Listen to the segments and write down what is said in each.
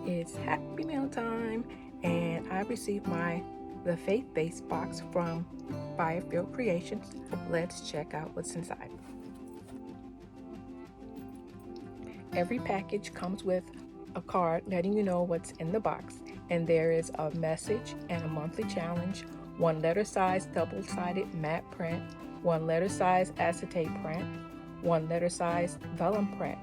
It's Happy Meal time, and I received the faith-based box from Biofield Creations. Let's check out what's inside. Every package comes with a card letting you know what's in the box, and there is a message and a monthly challenge, 1 letter size double-sided matte print, 1 letter size acetate print, 1 letter size vellum print,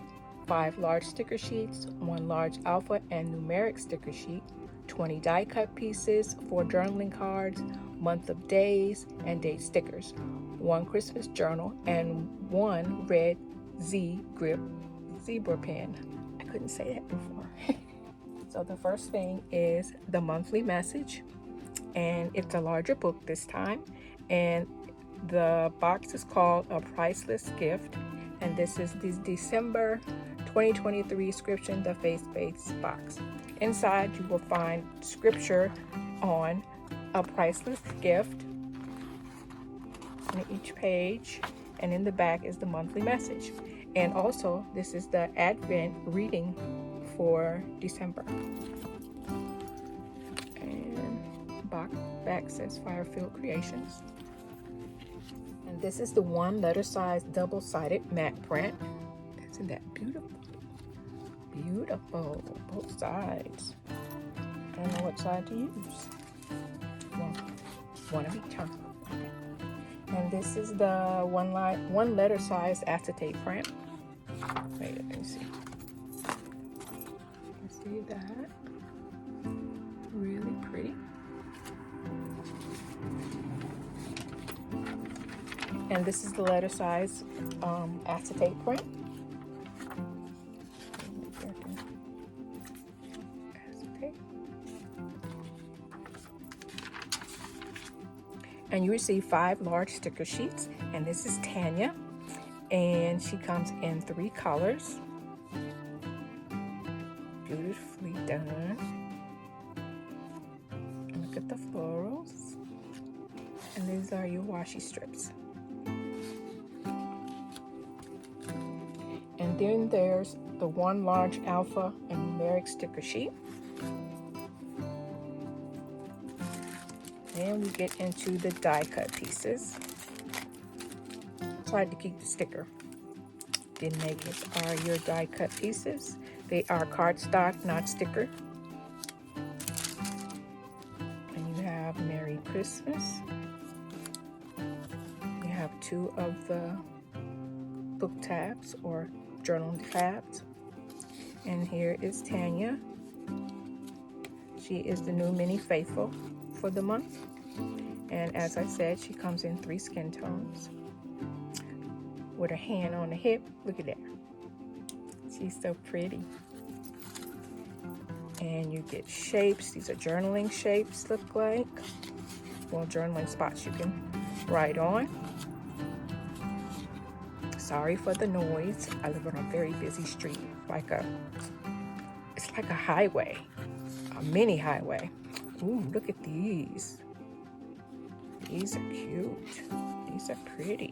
5 large sticker sheets, 1 large alpha and numeric sticker sheet, 20 die cut pieces, 4 journaling cards, month of days and date stickers, 1 Christmas journal, and 1 red Z grip zebra pen. I couldn't say that before. So the first thing is the monthly message, and it's a larger book this time, and the box is called A Priceless Gift, and this is the December 2023 Scripture, the faith-based box. Inside you will find scripture on a priceless gift on each page, and in the back is the monthly message. And also this is the Advent reading for December. And back says Biofield Creations. And this is the 1 letter size double-sided matte print. Isn't that beautiful? Beautiful, both sides. I don't know what side to use. One of each, huh? And this is the 1 letter size acetate print. Wait, let me see. You see that? Really pretty. And this is the letter size acetate print. And you receive 5 large sticker sheets, and this is Tanya, and she comes in 3 colors. Beautifully done. Look at the florals, and these are your washi strips. And then there's the 1 large alpha and numeric sticker sheet. And we get into the die cut pieces. Tried to keep the sticker. Didn't make it. Are your die cut pieces. They are cardstock, not sticker. And you have Merry Christmas. You have 2 of the book tabs or journal tabs. And here is Tanya. She is the new mini faithful for the month, and as I said, she comes in 3 skin tones with her hand on the hip. Look at that, she's so pretty. And you get shapes. These are journaling shapes, look like, well, journaling spots you can write on. Sorry for the noise. I live on a very busy street, it's like a highway, a mini highway. Ooh, look at these. These are cute. These are pretty.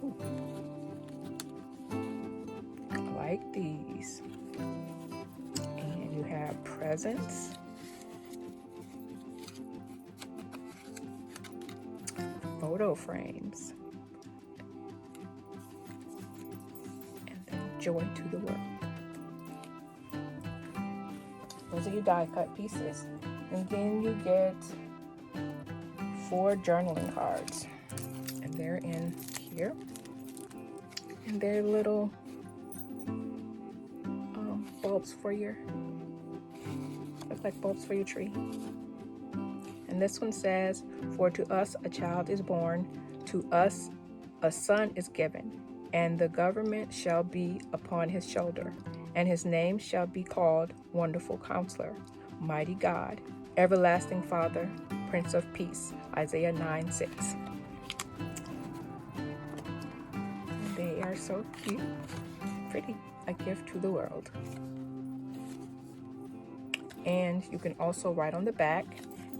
Ooh. I like these. And you have presents. Photo frames. And then joy to the world. Those are your die cut pieces. And then you get 4 journaling cards, and they're in here, and they're little bulbs for your, look like bulbs for your tree. And this one says, "For to us a child is born, to us a son is given, and the government shall be upon his shoulder, and his name shall be called Wonderful Counselor, Mighty God, Everlasting Father, Prince of Peace." Isaiah 9:6. They are so cute, pretty, a gift to the world. And you can also write on the back,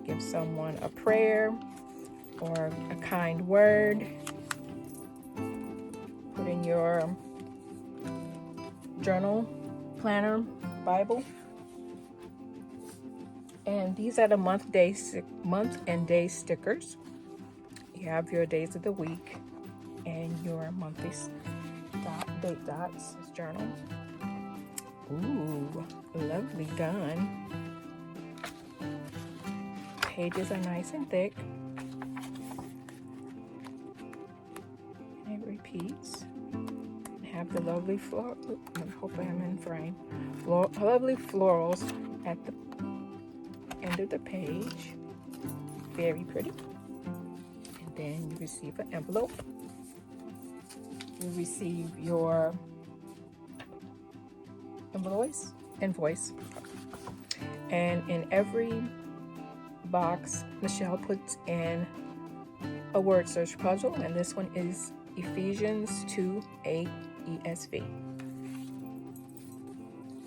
give someone a prayer or a kind word. Put in your journal, planner, Bible. And these are the month and day stickers. You have your days of the week and your monthly date dots journal. Ooh, lovely done. Pages are nice and thick. And it repeats. Have the lovely floral. I hope I am in frame. Lovely florals at the end of the page. Very pretty. And then you receive an envelope. You receive your invoice. And in every box, Michelle puts in a word search puzzle, and this one is Ephesians 2:8 ESV.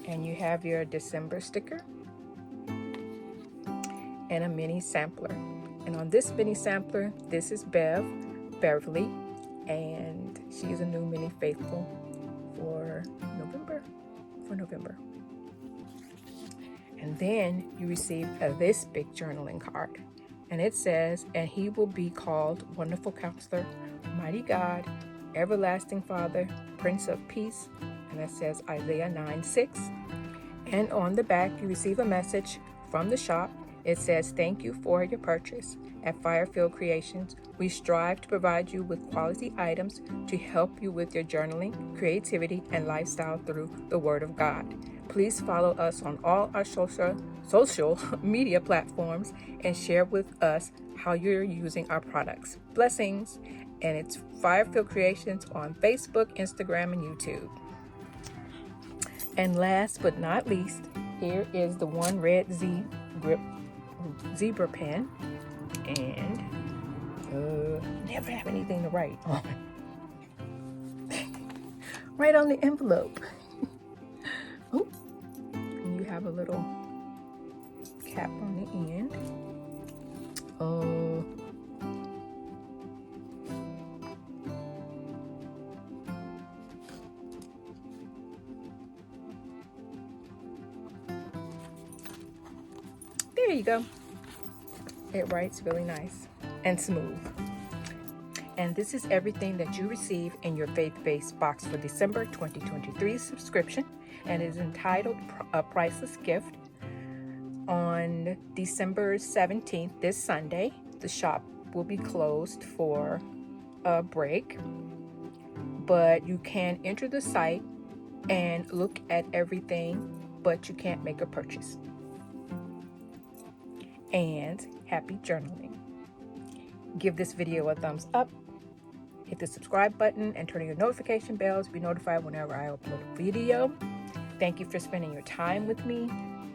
And you have your December sticker and a mini sampler. And on this mini sampler, this is Beverly, and she is a new mini faithful for November. And then you receive this big journaling card, and it says, and he will be called Wonderful Counselor, Mighty God, Everlasting Father, Prince of Peace, and that says Isaiah 9:6. And on the back, you receive a message from the shop. It says, thank you for your purchase. At Firefield Creations, we strive to provide you with quality items to help you with your journaling, creativity, and lifestyle through the Word of God. Please follow us on all our social media platforms and share with us how you're using our products. Blessings. And it's Firefield Creations on Facebook, Instagram, and YouTube. And last but not least, here is the one red zebra pen, and never have anything to write on. Right on the envelope. Oh, and you have a little cap on the end. There you go. It writes really nice and smooth. And this is everything that you receive in your faith-based box for December 2023 subscription, and it is entitled A Priceless Gift. On December 17th, this Sunday, the shop will be closed for a break, but you can enter the site and look at everything, but you can't make a purchase. And happy journaling. Give this video a thumbs up, hit the subscribe button, and turn on your notification bells to be notified whenever I upload a video. Thank you for spending your time with me.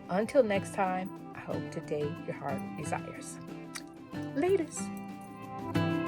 Until next time, I hope today your heart desires. LAYTAH'S.